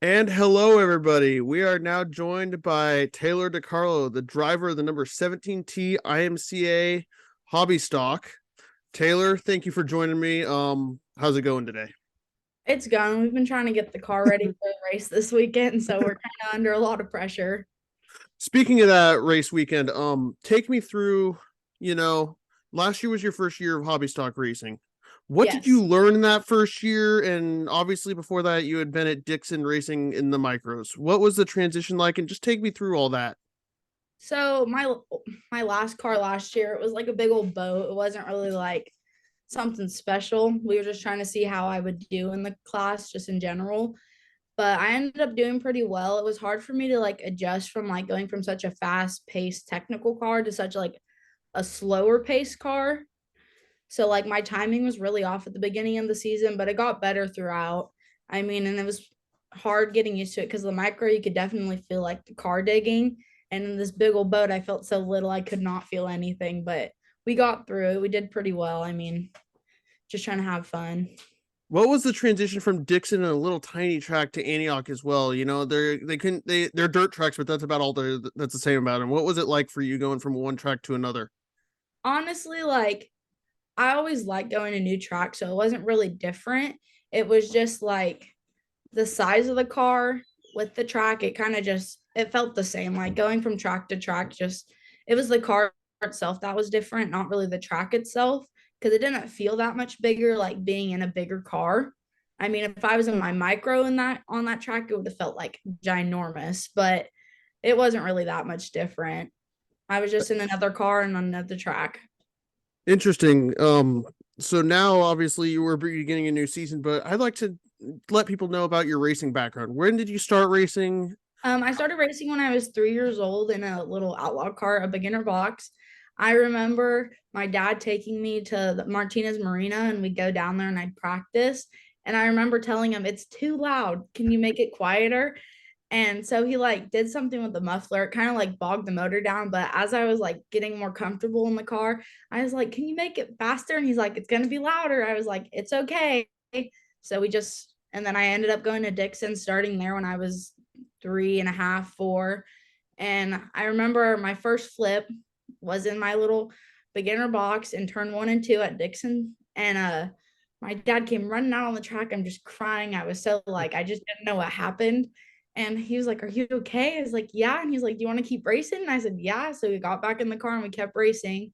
And hello, everybody. We are now joined by Taylor DeCarlo, the driver of the number 17T IMCA Hobby Stock. Taylor, thank you for joining me. How's it going today? It's gone. We've been trying to get the car ready for the race this weekend, so we're kind of under a lot of pressure. Speaking of that race weekend, take me through, you know, last year was your first year of hobby stock racing. What did you Yes. learn in that first year? And obviously before that, you had been at Dixon racing in the micros. What was the transition like? And just take me through all that. So my last car last year, it was like a big old boat. It wasn't really like something special. We were just trying to see how I would do in the class just in general. But I ended up doing pretty well. It was hard for me to like adjust from like going from such a fast-paced technical car to such like a slower paced car. So like my timing was really off at the beginning of the season, but it got better throughout. I mean, and it was hard getting used to it because the micro you could definitely feel like the car digging. And in this big old boat, I felt so little I could not feel anything. But we got through it. We did pretty well. I mean, just trying to have fun. What was the transition from Dixon and a little tiny track to Antioch as well? They're dirt tracks, but that's about all that's the same about them. What was it like for you going from one track to another? Honestly, like I always liked going to new tracks, so it wasn't really different. It was just like the size of the car with the track, it kind of just it felt the same. Like going from track to track, just it was the car itself that was different, not really the track itself, because it didn't feel that much bigger like being in a bigger car. I mean, if I was in my micro in that on that track, it would have felt like ginormous, but it wasn't really that much different. I was just in another car and on another track. Interesting. So now obviously you were beginning a new season, but I'd like to let people know about your racing background. When did you start racing? I started racing when I was 3 years old in a little outlaw car, a beginner box. I remember my dad taking me to the Martinez Marina and we'd go down there and I'd practice. And I remember telling him, it's too loud. Can you make it quieter? And so he like did something with the muffler. It kind of like bogged the motor down. But as I was like getting more comfortable in the car, I was like, can you make it faster? And he's like, it's going to be louder. I was like, it's okay. So and then I ended up going to Dixon starting there when I was 3.5, 4. And I remember my first flip was in my little beginner box in turn 1 and 2 at Dixon. And my dad came running out on the track. I'm just crying. I was so like, I just didn't know what happened. And he was like, are you okay? I was like, yeah. And he's like, do you want to keep racing? And I said, yeah. So we got back in the car and we kept racing.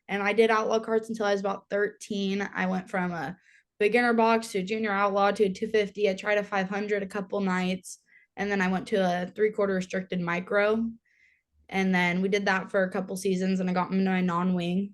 And I did outlaw carts until I was about 13. I went from a beginner box to a junior outlaw to a 250. I tried a 500 a couple nights. And then I went to a 3/4 restricted micro. And then we did that for a couple seasons and I got into my non-wing.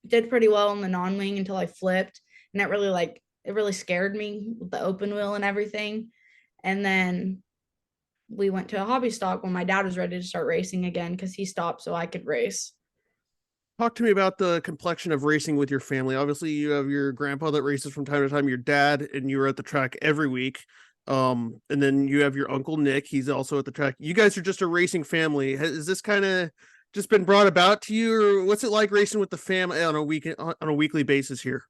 Did pretty well in the non-wing until I flipped. And it really scared me with the open wheel and everything. And then we went to a hobby stock when my dad was ready to start racing again because he stopped so I could race. Talk to me about the complexion of racing with your family. Obviously, you have your grandpa that races from time to time, your dad, and you were at the track every week. And then you have your uncle Nick. He's also at the track. You guys are just a racing family. Has this kind of just been brought about to you, or what's it like racing with the family on a weekly basis here?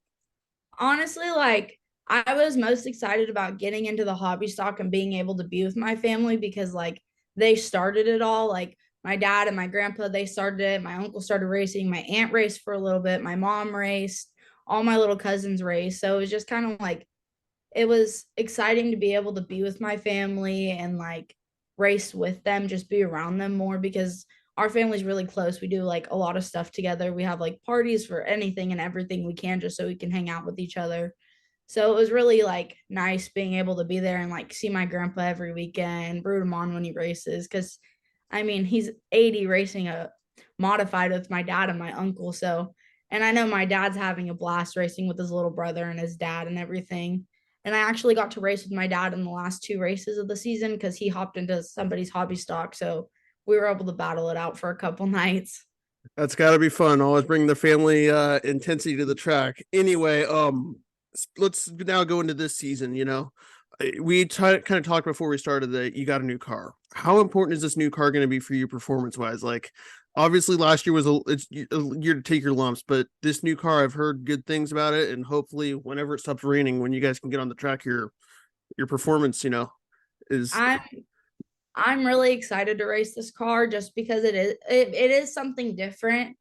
Honestly, like I was most excited about getting into the hobby stock and being able to be with my family because like they started it all. Like my dad and my grandpa, they started it. My uncle started racing. My aunt raced for a little bit. My mom raced. All my little cousins raced. So it was just kind of like it was exciting to be able to be with my family and like race with them, just be around them more because our family's really close. We do like a lot of stuff together. We have like parties for anything and everything we can just so we can hang out with each other. So it was really like nice being able to be there and like see my grandpa every weekend, root him on when he races. Cause I mean, he's 80 racing a modified with my dad and my uncle. So, and I know my dad's having a blast racing with his little brother and his dad and everything. And I actually got to race with my dad in the last two races of the season because he hopped into somebody's hobby stock. So we were able to battle it out for a couple nights. That's got to be fun. Always bring the family intensity to the track. Anyway, let's now go into this season. We kind of talked before we started that you got a new car. How important is this new car going to be for you performance wise? Like, obviously last year was it's a year to take your lumps, but this new car, I've heard good things about it, and hopefully, whenever it stops raining, when you guys can get on the track, your performance, Is I'm I'm really excited to race this car just because it is something different.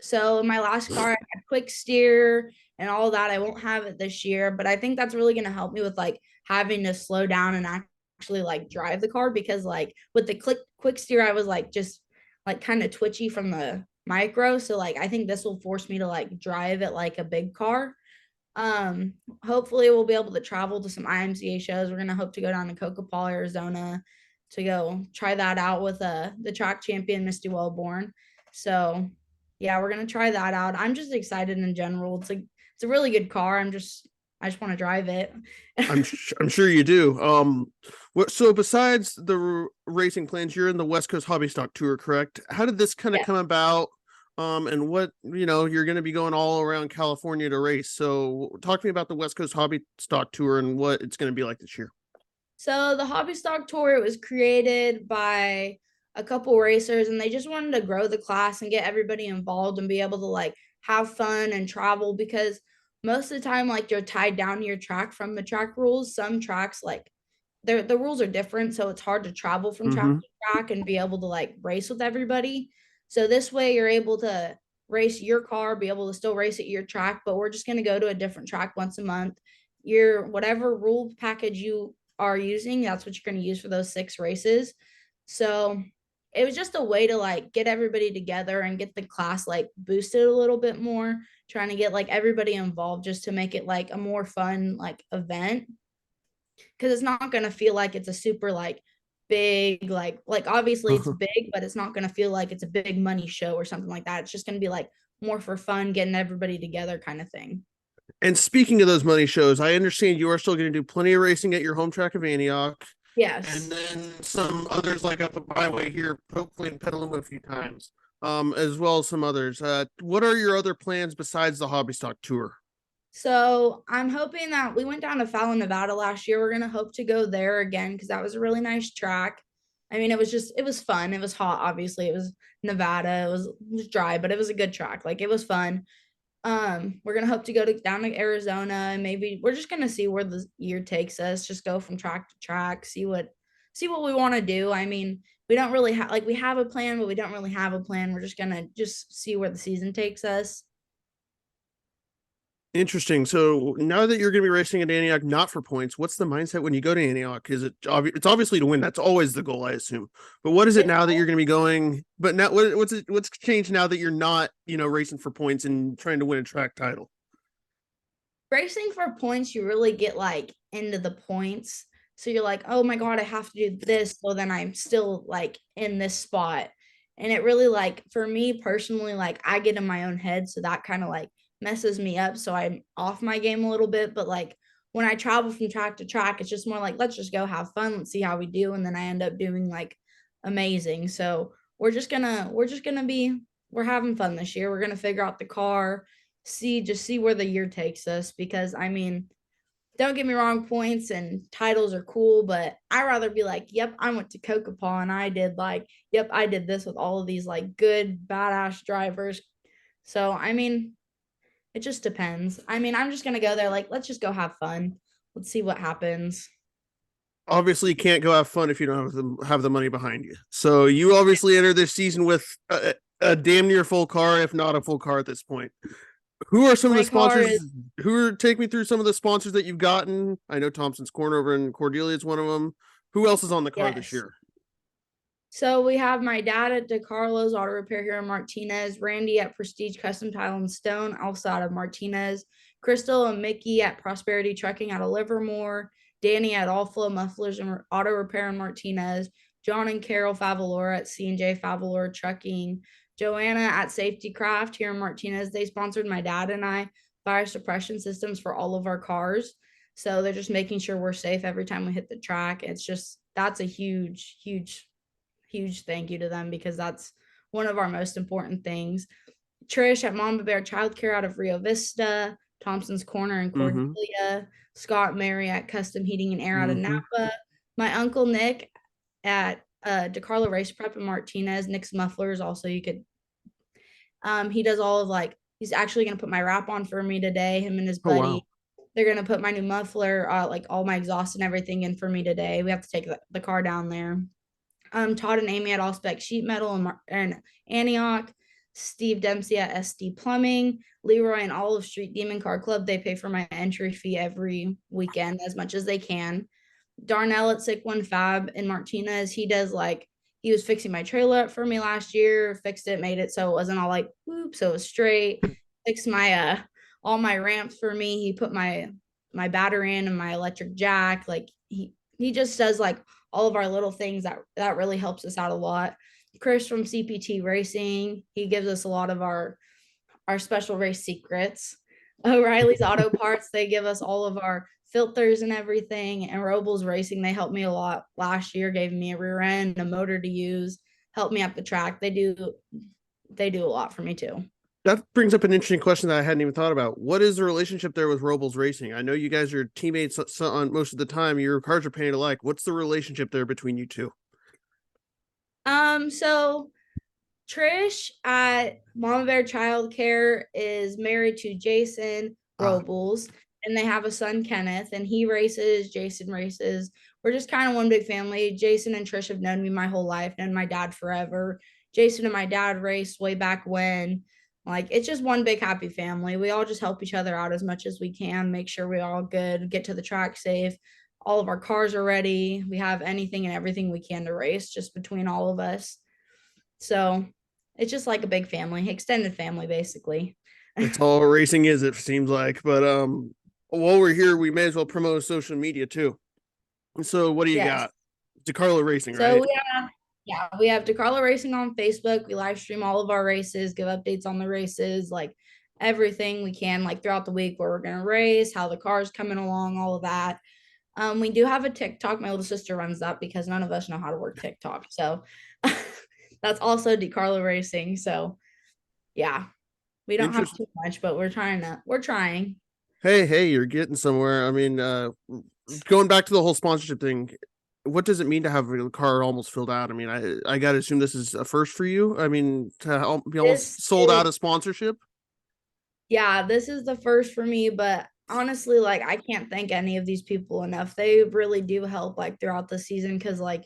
So in my last car, I had quick steer and all that. I won't have it this year, but I think that's really going to help me with like having to slow down and actually like drive the car because like with the quick steer, I was like just like kind of twitchy from the micro. So like I think this will force me to like drive it like a big car. Um, Hopefully we'll be able to travel to some IMCA shows. We're gonna hope to go down to Cocopah, Arizona to go try that out with the track champion Misty Wellborn. So yeah, we're gonna try that out. I'm just excited in general. It's a really good car. I just want to drive it. I'm sure you do. What so besides the racing plans, you're in the West Coast Hobby Stock Tour, correct? How did this kind of Yeah. come about? And what you're going to be going all around California to race. So talk to me about the West Coast Hobby Stock Tour and what it's going to be like this year. So the Hobby Stock Tour, it was created by a couple racers and they just wanted to grow the class and get everybody involved and be able to like have fun and travel because most of the time like you're tied down to your track from the track rules. Some tracks like the rules are different, so it's hard to travel from track Mm-hmm. to track and be able to like race with everybody. So this way you're able to race your car, be able to still race at your track, but we're just going to go to a different track once a month. Your whatever rule package you are using, that's what you're going to use for those 6 races. So it was just a way to like get everybody together and get the class like boosted a little bit more, trying to get like everybody involved just to make it like a more fun like event because it's not going to feel like it's a super like big like obviously it's Uh-huh. big but it's not going to feel like it's a big money show or something like that. It's just going to be like more for fun, getting everybody together kind of thing. And speaking of those money shows, I understand you are still going to do plenty of racing at your home track of Antioch, and Yes. then some others like up the byway here, hopefully in Petaluma a few times, as well as some others. What are your other plans besides the Hobby Stock Tour? So I'm hoping that we went down to Fallon, Nevada last year. We're gonna hope to go there again because that was a really nice track. I mean, it was fun. It was hot, obviously. It was Nevada. It was dry, but it was a good track. Like it was fun. We're gonna hope to go down to Arizona and maybe we're just gonna see where the year takes us. Just go from track to track, see what we want to do. I mean, we don't really have like we have a plan, but we don't really have a plan. We're just gonna just see where the season takes us. Interesting. So now that you're going to be racing at Antioch, not for points, what's the mindset when you go to Antioch? Is it it's obviously to win? That's always the goal, I assume. But what is it It's now that you're going to be going? But now, what's changed now that you're not, racing for points and trying to win a track title? racing for points, you really get like into the points. So you're like, oh my God, I have to do this. So then I'm still like in this spot. And it really like for me personally, like I get in my own head. So that kind of like messes me up. So I'm off my game a little bit. But like when I travel from track to track, it's just more like, let's just go have fun. Let's see how we do. And then I end up doing like amazing. So we're having fun this year. We're gonna figure out the car, see where the year takes us because I mean, don't get me wrong, points and titles are cool, but I rather be like, yep, I went to Cocopah and I did like, yep, I did this with all of these like good badass drivers. So I mean, it just depends. I mean, I'm just gonna go there like, let's just go have fun. Let's see what happens. Obviously, you can't go have fun if you don't have the money behind you. So you obviously enter this season with a damn near full car, if not a full car at this point. Who are some of the My car sponsors? is Take me through some of the sponsors that you've gotten? I know Thompson's Corn over in Cordelia is one of them. Who else is on the car this yes. year? So we have my dad at DeCarlo's Auto Repair here in Martinez, Randy at Prestige Custom Tile and Stone, also out of Martinez, Crystal and Mickey at Prosperity Trucking out of Livermore, Danny at All Flow Mufflers and Auto Repair in Martinez, John and Carol Favalora at C&J Favalora Trucking, Joanna at Safety Craft here in Martinez. They sponsored my dad and I fire suppression systems for all of our cars. So they're just making sure we're safe every time we hit the track. It's just that's a huge thank you to them because that's one of our most important things. Trish at Mama Bear Childcare out of Rio Vista, Thompson's Corner in Mm-hmm. Cordelia, Scott Mary at Custom Heating and Air out of Mm-hmm. Napa, my uncle Nick at DeCarlo Race Prep in Martinez, Nick's Mufflers. Also, you could, he does all of like, he's actually going to put my wrap on for me today, him and his Oh wow. buddy. They're gonna put my new muffler, like all my exhaust and everything in for me today. We have to take the car down there. Todd and Amy at All Spec Sheet Metal and Antioch, Steve Dempsey at SD Plumbing, Leroy and Olive Street Demon Car Club. They pay for my entry fee every weekend as much as they can. Darnell at Sick One Fab in Martinez, he was fixing my trailer up for me last year, fixed it, made it so it wasn't all like whoop, so it was straight. Fixed my all my ramps for me. He put my battery in and my electric jack. Like he just does like all of our little things that really helps us out a lot. Chris from CPT Racing, he gives us a lot of our special race secrets. O'Reilly's Auto Parts, they give us all of our filters and everything. And Robles Racing, they helped me a lot last year, gave me a rear end, a motor to use, helped me up the track. They do a lot for me too. That brings up an interesting question that I hadn't even thought about. What is the relationship there with Robles Racing? I know you guys are teammates on most of the time. Your cars are painted alike. What's the relationship there between you two? So Trish at Mama Bear Child Care is married to Jason Robles, and they have a son, Kenneth, and he races, Jason races. We're just kind of one big family. Jason and Trish have known me my whole life, known my dad forever. Jason and my dad raced way back when. Like, it's just one big happy family. We all just help each other out as much as we can, make sure we're all good, get to the track safe. All of our cars are ready. We have anything and everything we can to race just between all of us. So it's just like a big family, extended family, basically. That's all racing is, it seems like. But while we're here, we may as well promote social media too. So what do you Yes. got? DeCarlo Racing, So right? we have DeCarlo Racing on Facebook. We live stream all of our races, give updates on the races, like everything we can, like throughout the week where we're gonna race, how the car's coming along, all of that. We do have a TikTok. My little sister runs that because none of us know how to work TikTok. So that's also DeCarlo Racing. So yeah, we don't have Interest. too much, but we're trying. Hey, you're getting somewhere. I mean, going back to the whole sponsorship thing, what does it mean to have a car almost filled out? I mean, I got to assume this is a first for you. I mean, to be almost This sold is out of sponsorship. Yeah, this is the first for me, but honestly, like I can't thank any of these people enough. They really do help like throughout the season because like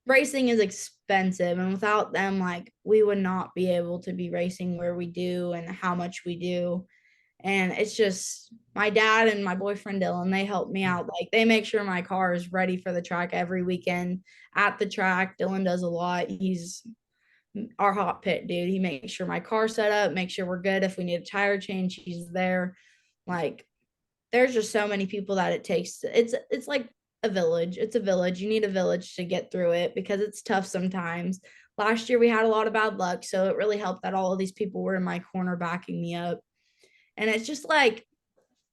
racing is expensive and without them, like we would not be able to be racing where we do and how much we do. And it's just my dad and my boyfriend Dylan, they help me out. Like they make sure my car is ready for the track every weekend at the track. Dylan does a lot. He's our hot pit dude. He makes sure my car's set up, make sure we're good. If we need a tire change, he's there. Like there's just so many people that it takes. It's like a village. It's a village. You need a village to get through it because it's tough sometimes. Last year we had a lot of bad luck, so it really helped that all of these people were in my corner backing me up. And it's just like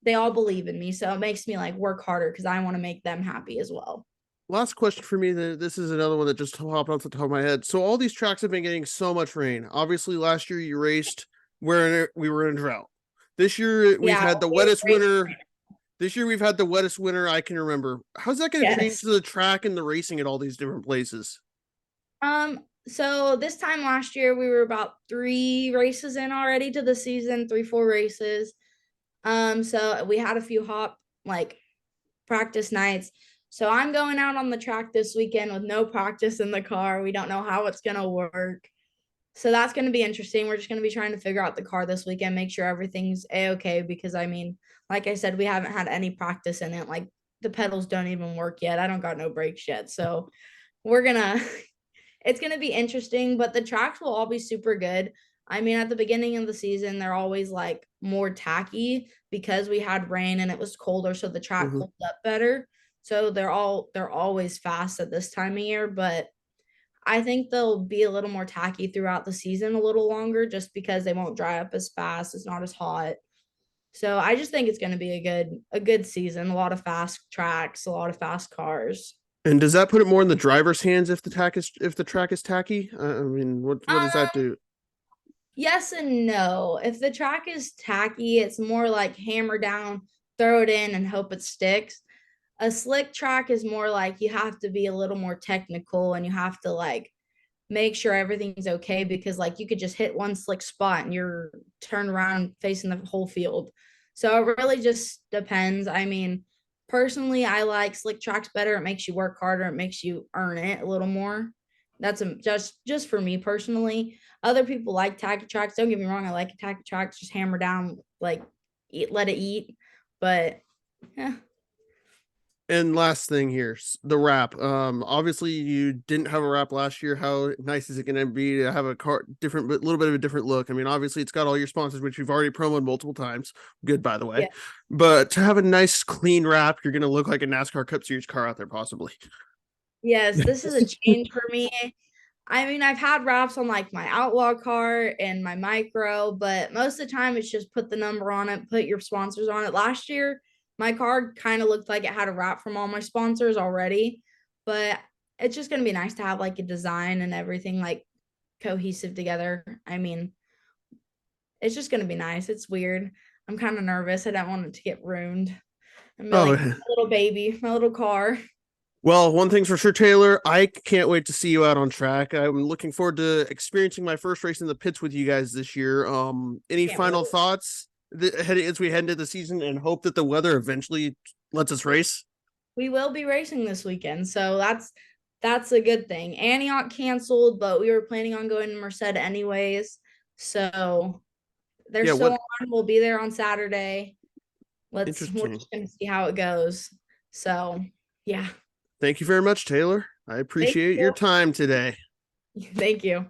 they all believe in me, so it makes me like work harder because I want to make them happy as well. Last question for me. This is another one that just popped off the top of my head. So all these tracks have been getting so much rain. Obviously, last year you raced where we were in drought. This year we've Yeah, had the wettest winter. This year we've had the wettest winter I can remember. How's that going to change yes. the track and the racing at all these different places? So this time last year we were about 3 races in already to the season, 3, 4 races. So we had a few hop like practice nights. So I'm going out on the track this weekend with no practice in the car. We don't know how it's gonna work. So that's gonna be interesting. We're just gonna be trying to figure out the car this weekend, make sure everything's a-okay because I mean, like I said, we haven't had any practice in it. Like the pedals don't even work yet. I don't got no brakes yet. So we're gonna it's going to be interesting, but the tracks will all be super good. I mean, at the beginning of the season, they're always like more tacky because we had rain and it was colder, so the track Mm-hmm. holds up better. So they're always fast at this time of year, but I think they'll be a little more tacky throughout the season, a little longer, just because they won't dry up as fast. It's not as hot. So I just think it's going to be a good season. A lot of fast tracks, a lot of fast cars. And does that put it more in the driver's hands if the track is tacky? I mean, what does that Um, do? Yes and no. If the track is tacky, it's more like hammer down, throw it in, and hope it sticks. A slick track is more like you have to be a little more technical and you have to like make sure everything's okay because like you could just hit one slick spot and you're turned around facing the whole field. So it really just depends. I mean, personally, I like slick tracks better. It makes you work harder. It makes you earn it a little more. That's just for me personally. Other people like tacky tracks. Don't get me wrong. I like a tacky tracks. Just hammer down, like eat, let it eat. But yeah, And last thing here, the wrap. Obviously you didn't have a wrap last year. How nice is it going to be to have a car different, but a little bit of a different look? I mean, obviously it's got all your sponsors, which we've already promoted multiple times. Good, by the way. yeah. But to have a nice clean wrap, you're going to look like a NASCAR Cup Series car out there, possibly. Yes, this is a change for me. I mean, I've had wraps on like my Outlaw car and my micro, but most of the time it's just put the number on it, put your sponsors on it. Last year, my car kind of looked like it had a wrap from all my sponsors already, but it's just going to be nice to have like a design and everything like cohesive together. I mean, it's just going to be nice. It's weird. I'm kind of nervous. I don't want it to get ruined. I'm like Oh, my little baby, my little car. well, one thing's for sure, Taylor. I can't wait to see you out on track. I'm looking forward to experiencing my first race in the pits with you guys this year. Any Can't wait. final thoughts as we head into the season and hope that the weather eventually lets us race? We will be racing this weekend, so that's a good thing. Antioch canceled, but we were planning on going to Merced anyways. So they're Yeah, still what on. We'll be there on Saturday. We're interesting. just gonna see how it goes. So yeah. Thank you very much, Taylor. I Thank appreciate your you. time today. Thank you.